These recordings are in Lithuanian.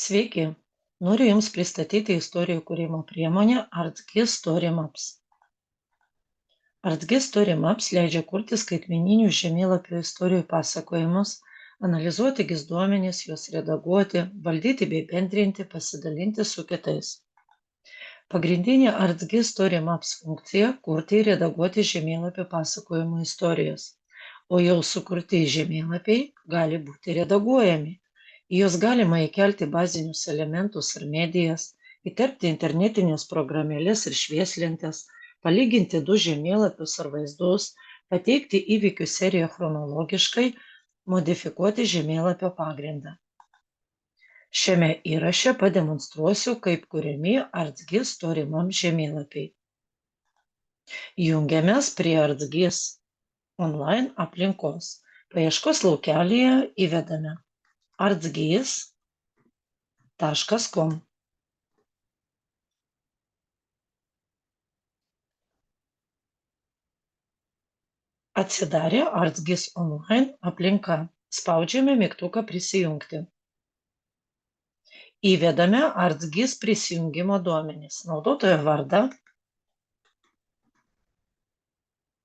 Sveiki, noriu Jums pristatyti istorijų kūrimo priemonę ArtGIS Story Maps. ArtGIS Story Maps leidžia kurti skaitmeninių žemėlapių istorijų pasakojimus, analizuoti GIS duomenis, juos redaguoti, valdyti bei bendrinti, pasidalinti su kitais. Pagrindinė ArtGIS Story Maps funkcija - kurti ir redaguoti žemėlapių pasakojimų istorijas, o jau sukurti žemėlapiai gali būti redaguojami. Į juos galima įkelti bazinius elementus ar medijas, įterpti internetinės programėlės ir švieslentes, palyginti du žemėlapius ar vaizdus, pateikti įvykių seriją chronologiškai, modifikuoti žemėlapio pagrindą. Šiame įraše pademonstruosiu, kaip kuriami ArtGIS Story Maps žemėlapiai. Jungiamės prie ArtGIS online aplinkos. Paieškos laukelyje įvedame artgis.com. Atsidarė ArtGIS online aplinka. Spaudžiame mygtuką prisijungti. Įvedame ArtGIS prisijungimo duomenis, naudotojo vardą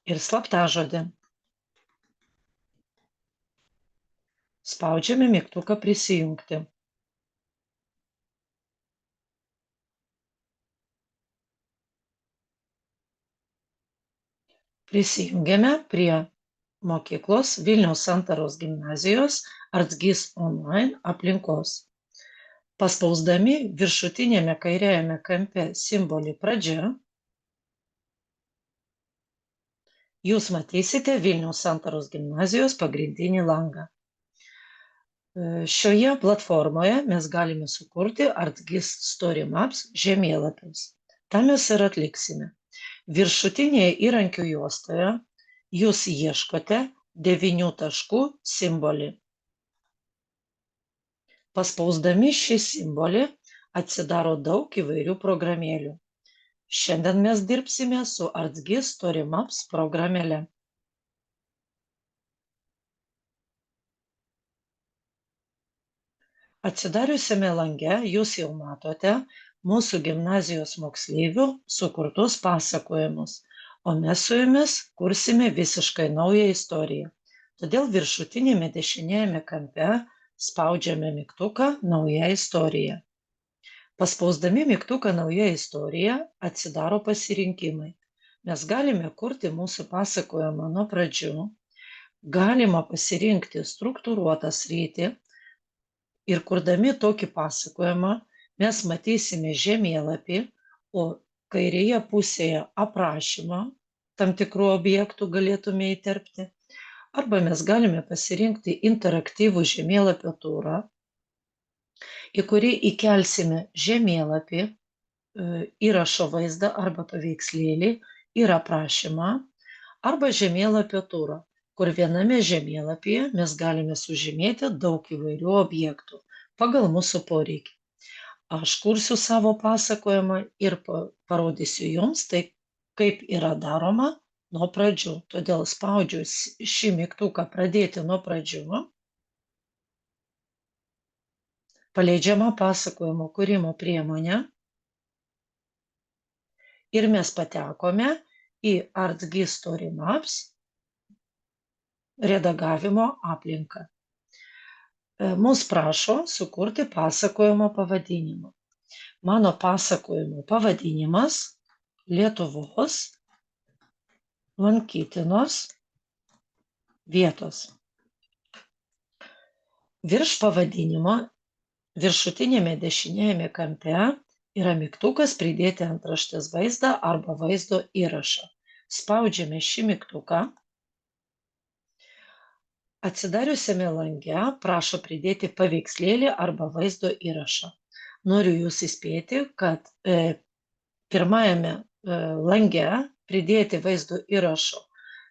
ir slaptažodį. Spaudžiame mygtuką prisijungti. Prisijungiame prie mokyklos Vilniaus Santaros gimnazijos ArtGIS online aplinkos. Paspausdami viršutinėme kairiajame kampe simbolį pradžia, jūs matysite Vilniaus Santaros gimnazijos pagrindinį langą. Šioje platformoje mes galime sukurti ArtGIS Story Maps žemėlapius. Ta mes ir atliksime. Viršutinėje įrankių juostoje jūs ieškote 9 taškų simbolį. Paspausdami šį simbolį atsidaro daug įvairių programėlių. Šiandien mes dirbsime su ArtGIS Story Maps programėle. Atsidariusiame lange jūs jau matote mūsų gimnazijos moksleivių sukurtus pasakojimus, o mes su jumis kursime visiškai naują istoriją. Todėl viršutinėme dešinėjame kampe spaudžiame mygtuką Nauja istorija. Paspausdami mygtuką Nauja istorija atsidaro pasirinkimai. Mes galime kurti mūsų pasakojimą nuo pradžių, galima pasirinkti struktūruotą sritį, ir kurdami tokį pasakojimą mes matysime žemėlapį, o kairėje pusėje aprašymą tam tikrų objektų galėtume įterpti. Arba mes galime pasirinkti interaktyvų žemėlapio turą, į kurį įkelsime žemėlapį, įrašo vaizdą arba paveikslėlį ir aprašymą, arba žemėlapio turą, kur viename žemėlapyje mes galime sužymėti daug įvairių objektų pagal mūsų poreikį. Aš kursiu savo pasakojimą ir parodysiu jums, tai kaip yra daroma nuo pradžių. Todėl spaudžiu šį mygtuką pradėti nuo pradžių. Paleidžiama pasakojimo kūrimo priemonė. Ir mes patekome į ArtGIS Story Maps redagavimo aplinką. Mus prašo sukurti pasakojimo pavadinimą. Mano pasakojimo pavadinimas - Lietuvos lankytinos vietos. Virš pavadinimo viršutinėme dešinėjame kampe yra mygtukas pridėti antraštės vaizdą arba vaizdo įrašą. Spaudžiame šį mygtuką. Atsidariusiame lange prašo pridėti paveikslėlį arba vaizdo įrašą. Noriu jūs įspėti, kad pirmajame lange pridėti vaizdo įrašo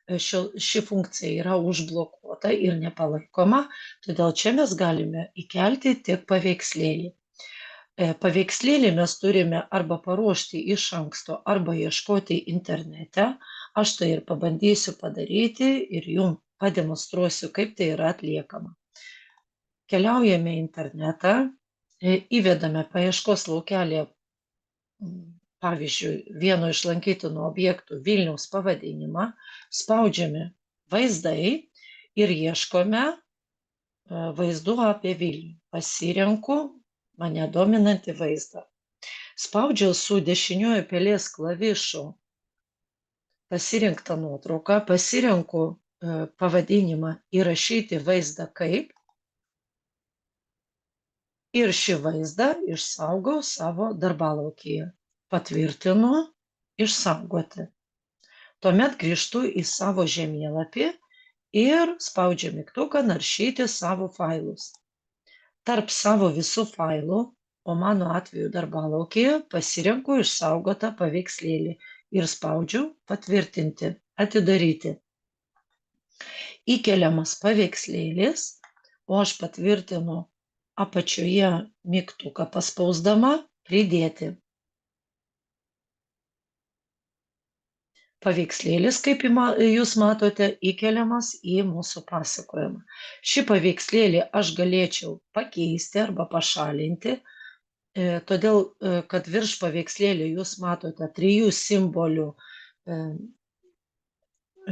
ši funkcija yra užblokuota ir nepalaikoma, todėl čia mes galime įkelti tik paveikslėlį. Paveikslėlį mes turime arba paruošti iš anksto, arba ieškoti internete. Aš tai ir pabandysiu padaryti ir jums pademonstruosiu, kaip tai yra atliekama. Keliaujame į internetą, įvedame paieškos laukelį, pavyzdžiui, vieno iš lankytinų objektų Vilniaus pavadinimą, spaudžiame vaizdai ir ieškome vaizdų apie Vilnių. Pasirenku mane dominantį vaizdą. Spaudžiu su dešiniuoju pelės klavišu pasirinktą nuotrauką, pasirenku pavadinimą įrašyti vaizdą kaip ir šį vaizdą išsaugau savo darbalaukyje. Patvirtinu, išsaugoti. Tuomet grįžtu į savo žemėlapį ir spaudžiu mygtuką naršyti savo failus. Tarp savo visų failų, o mano atveju darbalaukyje, pasirenku išsaugotą paveikslėlį ir spaudžiu patvirtinti, atidaryti. Įkeliamas paveikslėlis, o aš patvirtinu apačioje mygtuką paspausdama pridėti. Paveikslėlis, kaip jūs matote, įkeliamas į mūsų pasakojimą. Šį paveikslėlį aš galėčiau pakeisti arba pašalinti, todėl, kad virš paveikslėlį jūs matote 3 simbolių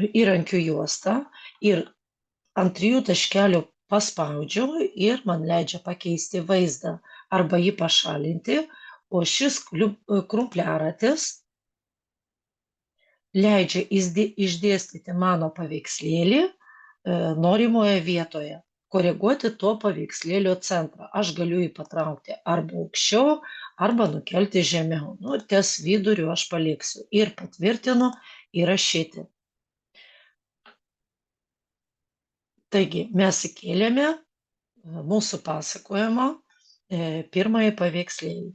įrankių juostą ir ant 3 taškelių paspaudžiu ir man leidžia pakeisti vaizdą arba jį pašalinti, o šis krumpliaratis leidžia išdėstyti mano paveikslėlį norimoje vietoje, koreguoti to paveikslėlio centrą. Aš galiu jį patraukti arba aukščiau, arba nukelti žemiau. Ir ties viduriu aš paliksiu ir patvirtinu įrašyti. Taigi, mes įkėlėme mūsų pasakojimo pirmąjį paveikslėlį.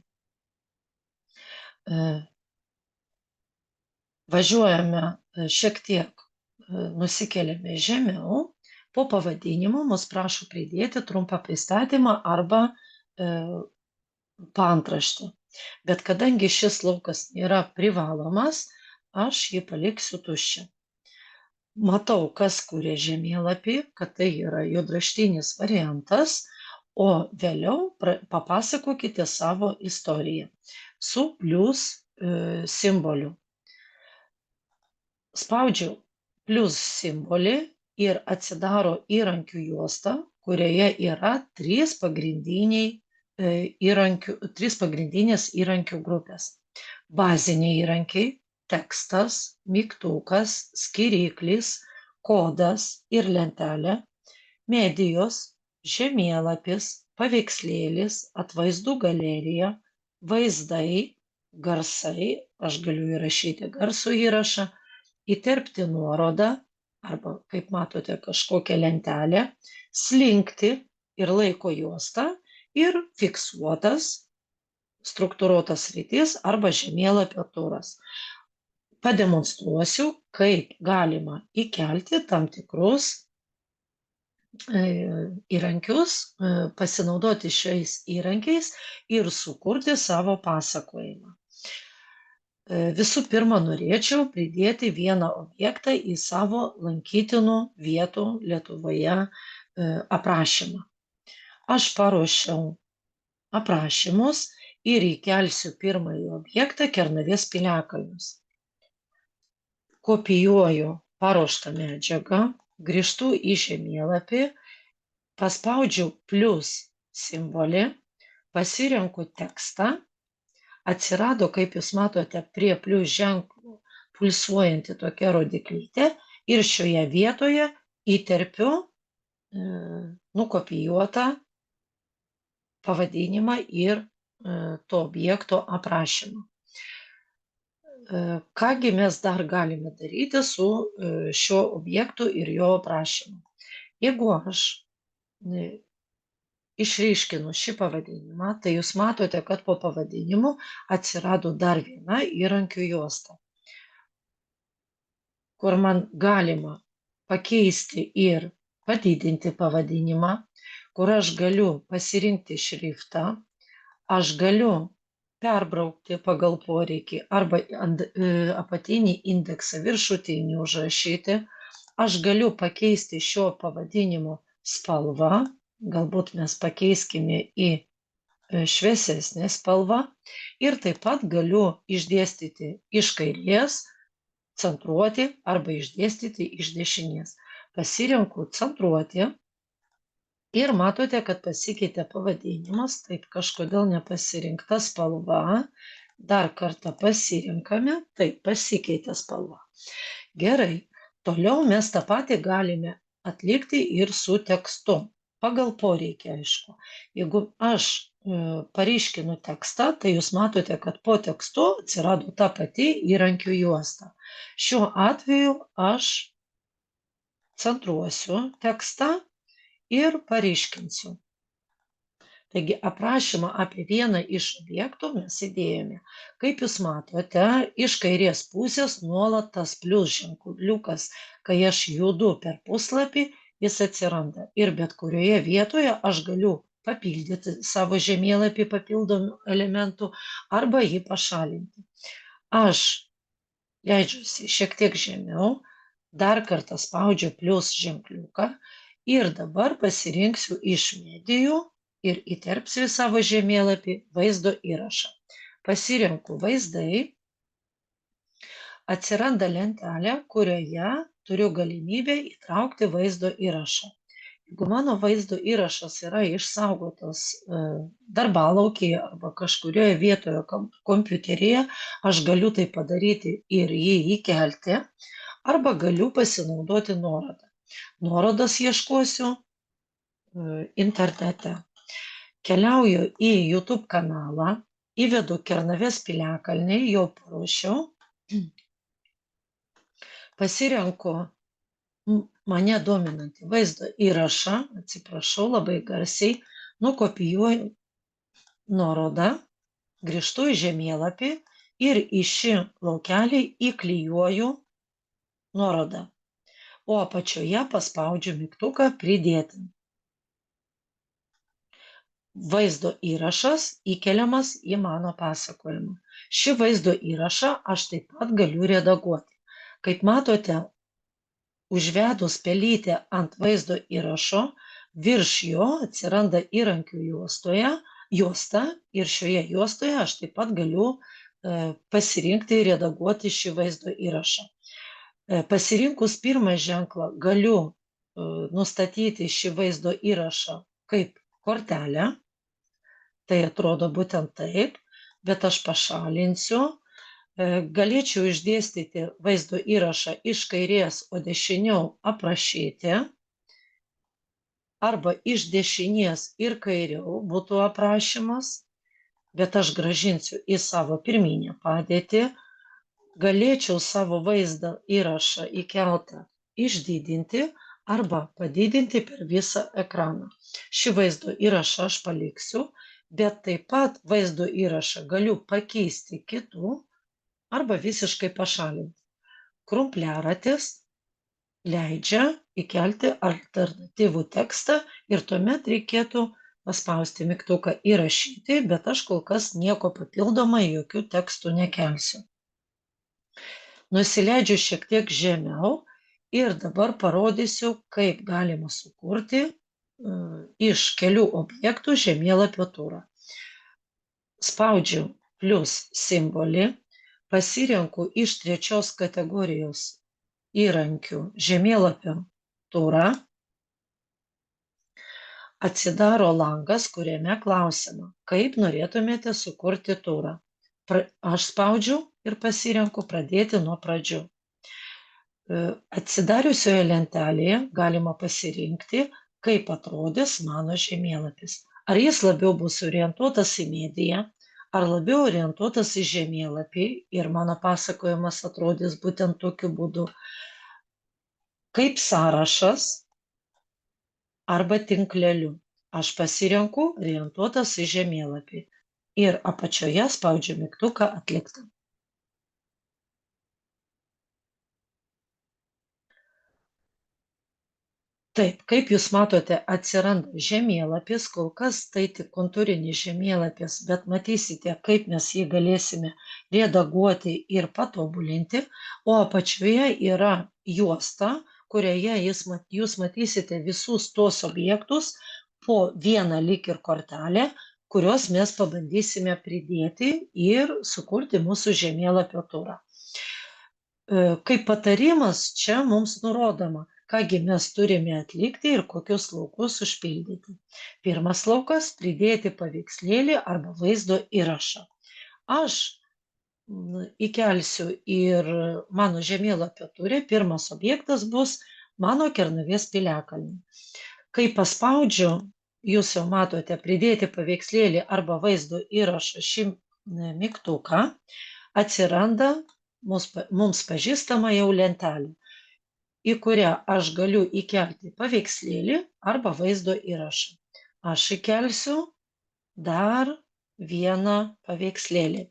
Važiuojame šiek tiek, nusikeliame žemiau, po pavadinimu mus prašo pridėti trumpą pristatymą arba paantraštę. Bet kadangi šis laukas nėra privalomas, aš jį paliksiu tuščią. Matau, kas kuria žemėlapį, kad tai yra juodraštinis variantas, o vėliau papasakokite savo istoriją su plius simboliu. Spaudžiu plius simbolį ir atsidaro įrankių juosta, kurioje yra 3 pagrindinės įrankių grupės. Baziniai įrankiai, tekstas, mygtukas, skyriklis, kodas ir lentelė, medijos, žemėlapis, paveikslėlis, atvaizdų galerija, vaizdai, garsai, aš galiu įrašyti garsų įrašą, įterpti nuorodą arba, kaip matote, kažkokią lentelę, slinkti ir laiko juostą ir fiksuotas struktūruotas sritis arba žemėlapio turas. Pademonstruosiu, kaip galima įkelti tam tikrus įrankius, pasinaudoti šiais įrankiais ir sukurti savo pasakojimą. Visų pirma, norėčiau pridėti vieną objektą į savo lankytinų vietų Lietuvoje aprašymą. Aš paruošiau aprašymus ir įkelsiu pirmąjį objektą Kernavės piliakalnius. Kopijuoju paruoštą medžiagą, grįžtu į žemėlapį, paspaudžiu plius simbolį, pasirenku tekstą. Atsirado, kaip jūs matote, prie plius ženklų pulsuojanti tokia rodiklytė ir šioje vietoje įterpiu nukopijuotą pavadinimą ir to objekto aprašymą. Kągi mes dar galime daryti su šiuo objektu ir jo aprašymu. Jeigu aš išryškinu šį pavadinimą, tai jūs matote, kad po pavadinimu atsirado dar viena įrankių juosta, kur man galima pakeisti ir padidinti pavadinimą, kur aš galiu pasirinkti šriftą, aš galiu perbraukti pagal poreikį arba apatinį indeksą viršutinį užrašyti, aš galiu pakeisti šio pavadinimo spalvą, galbūt mes pakeiskime į šviesesnė spalva ir taip pat galiu išdėstyti iš kairės, centruoti arba išdėstyti iš dešinės. Pasirenku centruoti ir matote, kad pasikeitė pavadinimas, taip kažkodėl nepasirinkta spalva. Dar kartą pasirinkame, taip pasikeitė spalva. Gerai, toliau mes tą patį galime atlikti ir su tekstu. Pagal poreikį, aišku. Jeigu aš paryškinu tekstą, tai jūs matote, kad po tekstu atsirado ta pati įrankių juosta. Šiuo atveju aš centruosiu tekstą ir paryškinsiu. Taigi aprašymą apie vieną iš objektų mes įdėjome. Kaip jūs matote, iš kairės pusės nuolat tas plius ženkliukas, kai aš judu per puslapį, jis atsiranda. Ir bet kurioje vietoje aš galiu papildyti savo žemėlapį papildomų elementų arba jį pašalinti. Aš leidžiuosi šiek tiek žemiau, dar kartą spaudžiu plius ženkliuką ir dabar pasirinksiu iš medijų ir įterpsiu į savo žemėlapį vaizdo įrašą. Pasirenku vaizdai, atsiranda lentelė, kurioje turiu galimybę įtraukti vaizdo įrašą. Jeigu mano vaizdo įrašas yra išsaugotas darbalaukyje arba kažkurioje vietoje kompiuteryje, aš galiu tai padaryti ir jį įkelti, arba galiu pasinaudoti nuorodą. Nuorodas ieškosiu internete. Keliauju į YouTube kanalą, įvedu Kernavės piliakalnį, jau paruošiau, pasirenku mane dominantį vaizdo įrašą, atsiprašau, labai garsiai, nukopijuoju nuorodą, grįžtu į žemėlapį ir į šį laukelį įklijuoju nuorodą, o apačioje paspaudžiu mygtuką pridėti. Vaizdo įrašas įkeliamas į mano pasakojimą. Šį vaizdo įrašą aš taip pat galiu redaguoti. Kaip matote, užvedus pelytę ant vaizdo įrašo, virš jo atsiranda įrankių juosta ir šioje juostoje aš taip pat galiu pasirinkti ir redaguoti šį vaizdo įrašą. Pasirinkus pirmą ženklą galiu nustatyti šį vaizdo įrašą kaip kortelę, tai atrodo būtent taip, bet aš pašalinsiu, galėčiau išdėstyti vaizdo įrašą iš kairės, o dešiniau aprašyti, arba iš dešinės ir kairiau būtų aprašymas, bet aš grąžinsiu į savo pirminę padėtį, galėčiau savo vaizdo įrašą įkeltą išdidinti, arba padidinti per visą ekraną. Šį vaizdo įrašą aš paliksiu, bet taip pat vaizdo įrašą galiu pakeisti kitų arba visiškai pašalinti. Krumpliaratis leidžia įkelti alternatyvų tekstą ir tuomet reikėtų paspausti mygtuką įrašyti, bet aš kol kas nieko papildomai jokių tekstų nekelsiu. Nusileidžiu šiek tiek žemiau ir dabar parodysiu, kaip galima sukurti iš kelių objektų žemėlapio turą. Spaudžiu plius simbolį, pasirenku iš trečios kategorijos įrankių žemėlapio turą, atsidaro langas, kuriame klausiama, kaip norėtumėte sukurti turą. Aš spaudžiu ir pasirenku pradėti nuo pradžių. Atsidariusioje lentelėje galima pasirinkti, kaip atrodys mano žemėlapis. Ar jis labiau bus orientuotas į mediją, ar labiau orientuotas į žemėlapį ir mano pasakojimas atrodys būtent tokiu būdu, kaip sąrašas arba tinkleliu. Aš pasirenku orientuotas į žemėlapį ir apačioje spaudžiu mygtuką atlikti. Taip, kaip jūs matote, atsiranda žemėlapis, kol kas tai tik kontūrinis žemėlapis, bet matysite, kaip mes jį galėsime redaguoti ir patobulinti, o apačioje yra juosta, kurioje jūs matysite visus tos objektus po vieną lyg ir kortelę, kuriuos mes pabandysime pridėti ir sukurti mūsų žemėlapio turą. Kaip patarimas čia mums nurodoma, kągi mes turime atlikti ir kokius laukus užpildyti. Pirmas laukas - pridėti paveikslėlį arba vaizdo įrašą. Aš įkelsiu ir mano žemėlapio ture pirmas objektas bus mano Kernavės piliakalnį. Kai paspaudžiu, jūs jau matote, pridėti paveikslėlį arba vaizdo įrašą šį mygtuką, atsiranda mums pažįstama jau lentelė, į kurią aš galiu įkelti paveikslėlį arba vaizdo įrašą. Aš įkelsiu dar vieną paveikslėlį.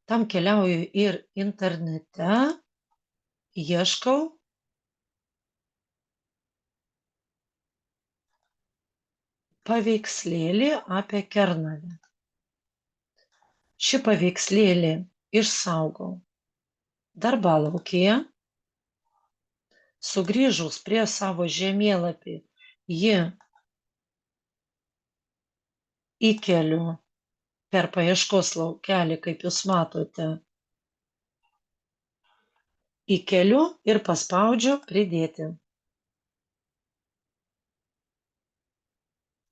Tam keliauju ir internete, ieškau paveikslėlį apie Kernavę. Šį paveikslėlį išsaugau darbalaukyje. Sugrįžus prie savo žemėlapį, jį įkeliu per paieškos laukelį, kaip jūs matote, įkeliu ir paspaudžiu pridėti.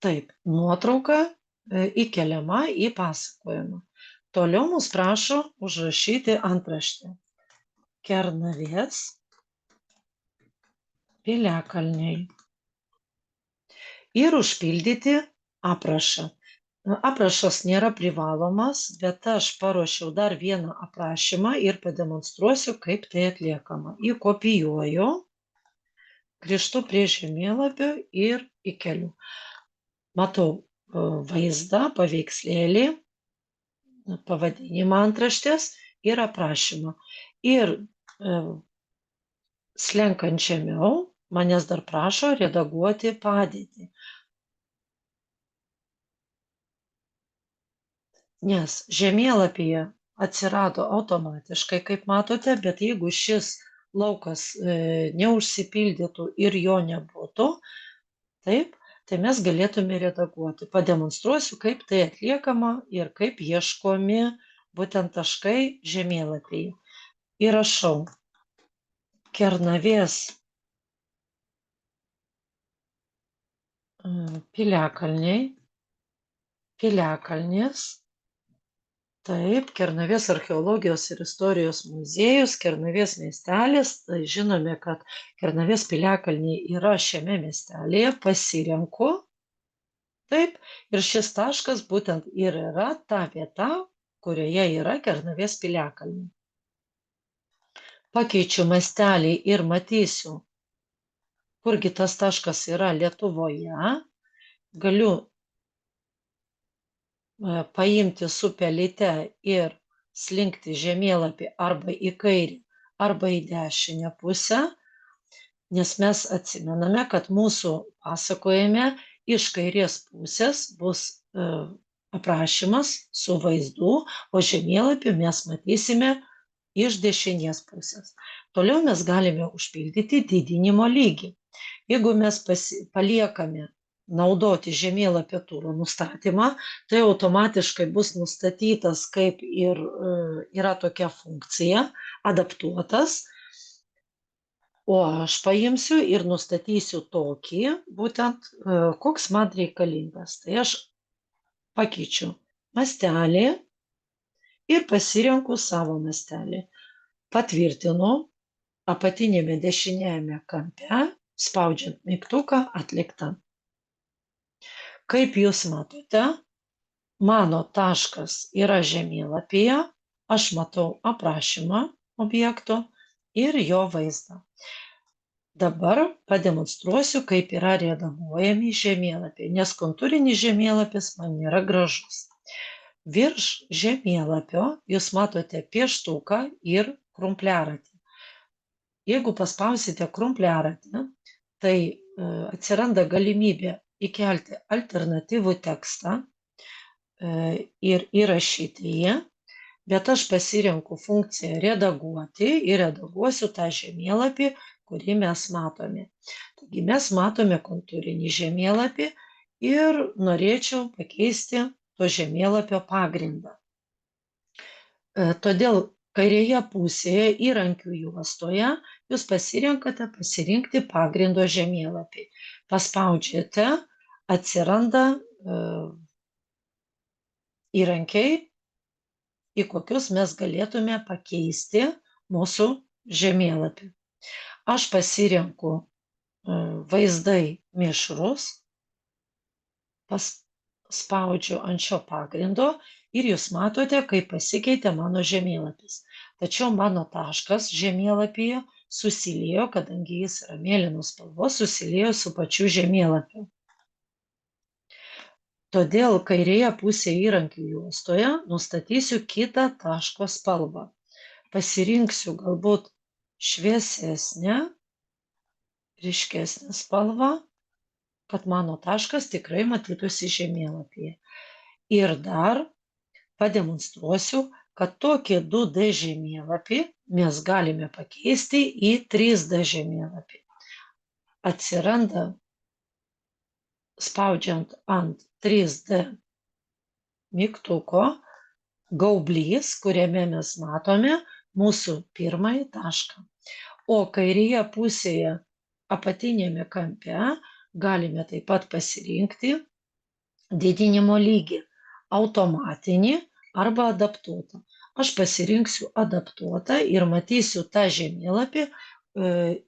Taip, nuotrauka įkeliama į pasakojimą. Toliau mus prašo užrašyti antraštę. Kernavės piliakalniai. Ir užpildyti aprašą. Aprašas nėra privalomas, bet aš paruošiau dar vieną aprašymą ir pademonstruosiu, kaip tai atliekama. Įkopijuoju, grįžtu prie žemėlapio ir įkeliu. Matau vaizdą, paveikslėlį, pavadinimą antraštės ir aprašymą. Ir slenkant žemiau, manęs dar prašo redaguoti padėtį. Nes žemėlapyje atsirado automatiškai, kaip matote, bet jeigu šis laukas neužsipildytų ir jo nebūtų, taip, tai mes galėtume redaguoti. Pademonstruosiu, kaip tai atliekama ir kaip ieškomi būtent taškai žemėlapyje. Įrašau Kernavės piliakalniai, piliakalnės, taip, Kernavės archeologijos ir istorijos muziejus, Kernavės miestelis, tai žinome, kad Kernavės piliakalniai yra šiame miestelėje, pasirenku, taip, ir šis taškas būtent ir yra ta vieta, kurioje yra Kernavės piliakalniai. Pakeičiu mastelį ir matysiu, kurgi tas taškas yra Lietuvoje. Galiu paimti su pelyte ir slinkti žemėlapį arba į kairę, arba į dešinę pusę, nes mes atsimename, kad mūsų pasakojime iš kairės pusės bus aprašymas su vaizdu, o žemėlapį mes matysime iš dešinės pusės. Toliau mes galime užpildyti didinimo lygį. Jeigu mes paliekame naudoti žemėlapio turo nustatymą, tai automatiškai bus nustatytas, kaip ir yra tokia funkcija, adaptuotas, o aš paimsiu ir nustatysiu tokį, būtent koks man reikalingas. Tai aš pakeičiu mastelį ir pasirenku savo mastelį. Patvirtinu, apatinėme dešiniajame kampe, spaudžiant mygtuką, atlikta. Kaip jūs matote, mano taškas yra žemėlapyje, aš matau aprašymą objekto ir jo vaizdą. Dabar pademonstruosiu, kaip yra redaguojami žemėlapiai, nes kontūrinis žemėlapis man nėra gražus. Virš žemėlapio jūs matote pieštuką ir krumpliaratį. Jeigu paspausite krumpliaratį, tai atsiranda galimybė įkelti alternatyvų tekstą ir įrašyti jį, bet aš pasirenku funkciją redaguoti ir redaguosiu tą žemėlapį, kurį mes matome. Taigi mes matome kontūrinį žemėlapį ir norėčiau pakeisti to žemėlapio pagrindą. Todėl kairėje pusėje įrankių juostoje jūs pasirinkti pagrindo žemėlapį. Paspaudžiate, atsiranda įrankiai, į kokius mes galėtume pakeisti mūsų žemėlapį. Aš pasirenku vaizdai mišrus, spaudžiu ant šio pagrindo ir jūs matote, kaip pasikeitė mano žemėlapis. Tačiau mano taškas žemėlapyje susiliejo, kadangi jis yra mėlynos spalvos, susiliejo su pačiu žemėlapiu. Todėl kairėje pusėje įrankių juostoje nustatysiu kitą taško spalvą. Pasirinksiu galbūt šviesesnę, ryškesnę spalvą, kad mano taškas tikrai matytųsi žemėlapyje. Ir dar pademonstruosiu, kad tokį 2D žemėlapį mes galime pakeisti į 3D žemėlapį. Atsiranda, spaudžiant ant 3D mygtuko, gaublys, kuriame mes matome mūsų pirmąjį tašką. O kairėje pusėje apatinėme kampe galime taip pat pasirinkti didinimo lygį – automatinį arba adaptuotą. Aš pasirinksiu adaptuotą ir matysiu tą žemėlapį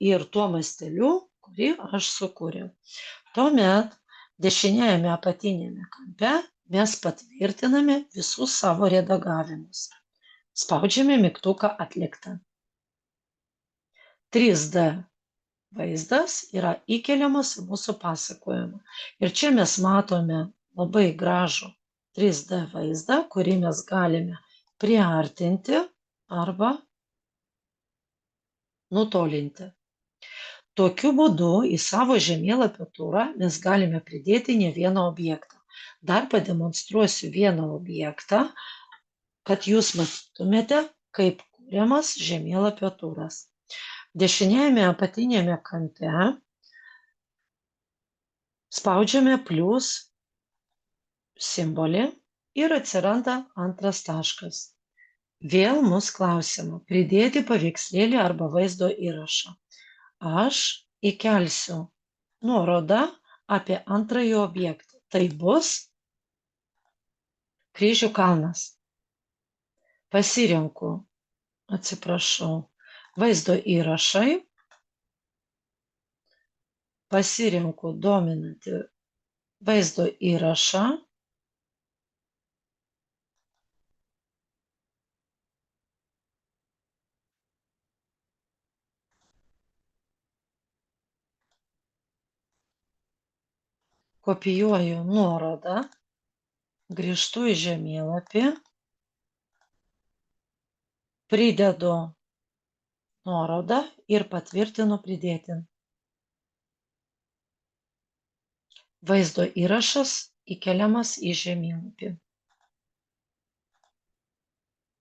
ir tuo masteliu, kurį aš sukūriau. Tuomet dešiniajame apatinėme kampe mes patvirtiname visus savo redagavimus. Spaudžiame mygtuką atliktą. 3D vaizdas yra įkeliamas į mūsų pasakojimą. Ir čia mes matome labai gražų 3D vaizdą, kurį mes galime priartinti arba nutolinti. Tokiu būdu į savo žemėlapio turą mes galime pridėti ne vieną objektą. Dar pademonstruosiu vieną objektą, kad jūs matytumėte, kaip kuriamas žemėlapio turas. Dešiniajame apatinėme kampe spaudžiame plius simbolį ir atsiranda antras taškas. Vėl mus klausiama pridėti paveikslėlį arba vaizdo įrašą. Aš įkelsiu nuorodą apie antrąjį objektą. Tai bus Kryžių kalnas. Pasirenku, vaizdo įrašai, pasirinku dominantį vaizdo įrašą, kopijuoju nuorodą, grįžtu į žemėlapį, pridedu nuorodą ir patvirtinu pridėti. Vaizdo įrašas įkeliamas į žemėlapį.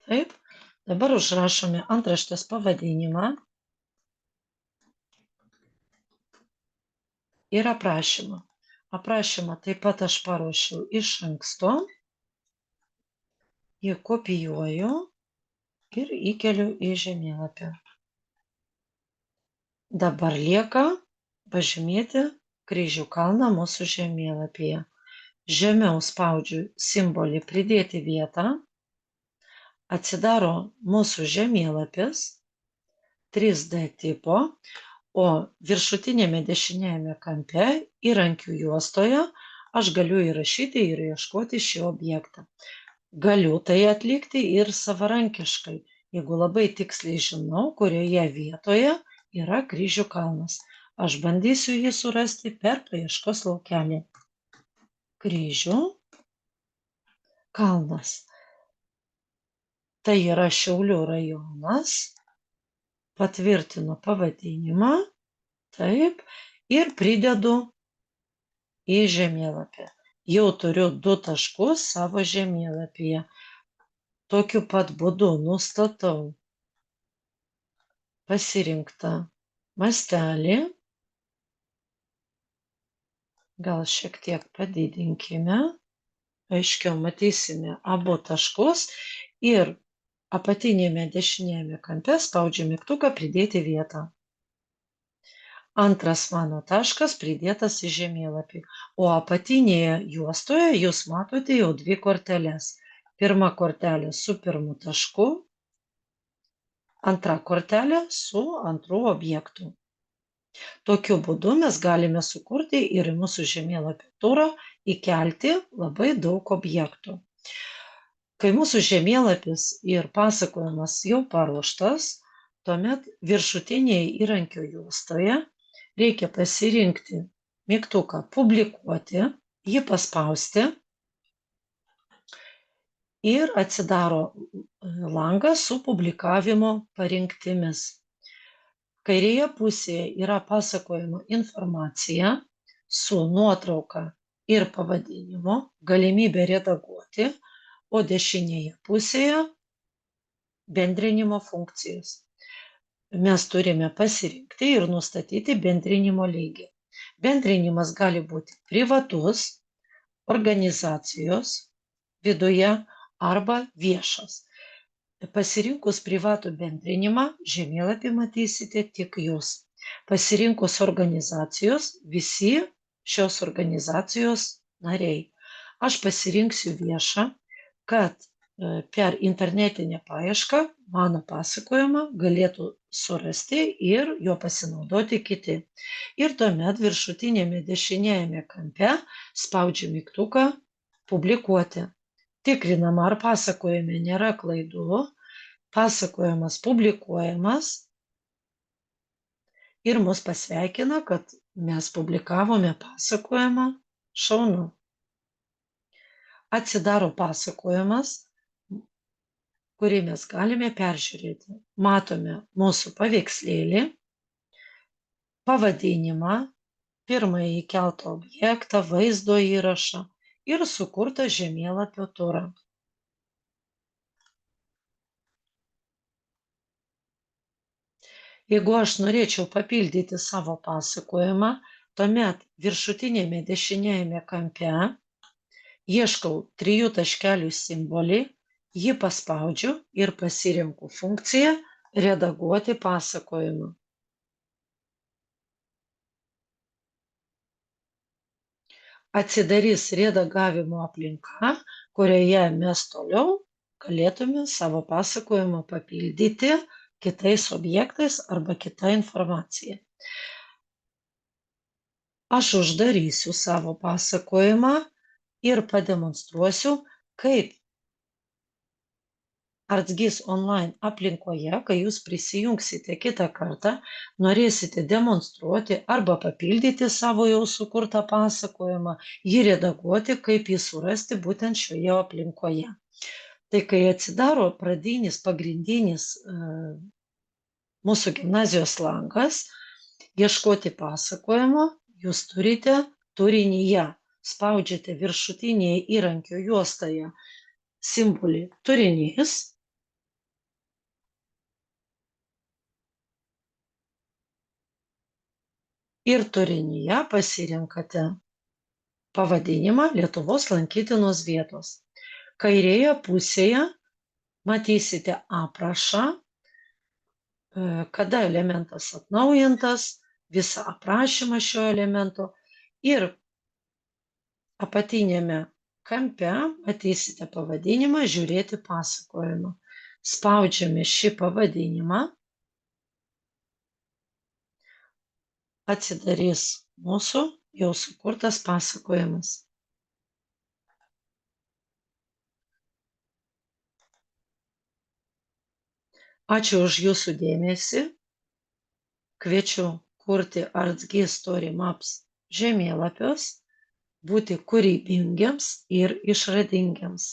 Taip, dabar užrašome antraštės pavadinimą ir aprašymą. Aprašymą taip pat aš paruošiau iš anksto, jį kopijuoju ir įkeliu į žemėlapį. Dabar lieka pažymėti Kryžių kalną mūsų žemėlapyje. Žemiau spaudžiu simbolį pridėti vietą, atsidaro mūsų žemėlapis 3D tipo, o viršutinėme dešiniajame kampe įrankių juostoje aš galiu įrašyti ir ieškoti šį objektą. Galiu tai atlikti ir savarankiškai, jeigu labai tiksliai žinau, kurioje vietoje yra Kryžių kalnas. Aš bandysiu jį surasti per paieškos laukelį. Kryžių kalnas. Tai yra Šiaulių rajonas. Patvirtinu pavadinimą. Taip. Ir pridedu į žemėlapį. Jau turiu 2 taškus savo žemėlapyje. Tokiu pat būdu nustatau pasirinktą mastelį. Gal šiek tiek padidinkime. Aiškiau matysime abu taškus ir apatinėme dešiniajame kampe spaudžiu mygtuką pridėti vietą. Antras mano taškas pridėtas į žemėlapį, o apatinėje juostoje jūs matote jau dvi korteles. Pirma kortelė su pirmu tašku, antra kortelė su antru objektu. Tokiu būdu mes galime sukurti ir į mūsų žemėlapio turą įkelti labai daug objektų. Kai mūsų žemėlapis ir pasakojimas jau paruoštas, tuomet viršutinėje įrankio juostoje reikia pasirinkti mygtuką publikuoti, jį paspausti ir atsidaro langas su publikavimo parinktimis. Kairėje pusėje yra pasakojimo informacija su nuotrauka ir pavadinimu, galimybė redaguoti, o dešinėje pusėje bendrinimo funkcijos. Mes turime pasirinkti ir nustatyti bendrinimo lygį. Bendrinimas gali būti privatus, organizacijos viduje arba viešas. Pasirinkus privatų bendrinimą, žemėlapį matysite tik jūs. Pasirinkus organizacijos, visi šios organizacijos nariai. Aš pasirinksiu viešą, kad per internetinę paiešką mano pasakojimą galėtų surasti ir juo pasinaudoti kiti. Ir tuomet viršutinėme dešiniajame kampe spaudžiu mygtuką publikuoti. Tikrinama, ar pasakojime nėra klaidų, pasakojimas publikuojamas ir mus pasveikina, kad mes publikavome pasakojimą. Šaunu. Atsidaro pasakojimas, kurį mes galime peržiūrėti. Matome mūsų paveikslėlį, pavadinimą, pirmąjį įkeltą objektą, vaizdo įrašą ir sukurtą žemėlapio turą. Jeigu aš norėčiau papildyti savo pasakojimą, tuomet viršutinėme dešiniajame kampe ieškau 3 taškelių simbolį, jį paspaudžiu ir pasirenku funkciją redaguoti pasakojimą. Atsidarys redagavimo aplinka, kurioje mes toliau galėtume savo pasakojimą papildyti kitais objektais arba kita informacija. Aš uždarysiu savo pasakojimą ir pademonstruosiu, kaip ArtGIS online aplinkoje, kai jūs prisijungsite kitą kartą, norėsite demonstruoti arba papildyti savo jau sukurtą pasakojimą, jį redaguoti, kaip jį surasti būtent šioje aplinkoje. Tai kai atsidaro pradinis, pagrindinis mūsų gimnazijos langas, ieškoti pasakojimo jūs turite turinyje. Spaudžiate viršutinėje įrankio juostoje simbolį turinys ir turinyje pasirenkate pavadinimą Lietuvos lankytinos vietos. Kairėje pusėje matysite aprašą, kada elementas atnaujintas, visą aprašymą šio elemento ir apatinėme kampe matysite pavadinimą žiūrėti pasakojimą. Spaudžiame šį pavadinimą, atsidarys mūsų jau sukurtas pasakojimas. Ačiū už jūsų dėmesį. Kviečiu kurti ArtGIS Story Maps žemėlapius, būti kūrybingiams ir išradingiams.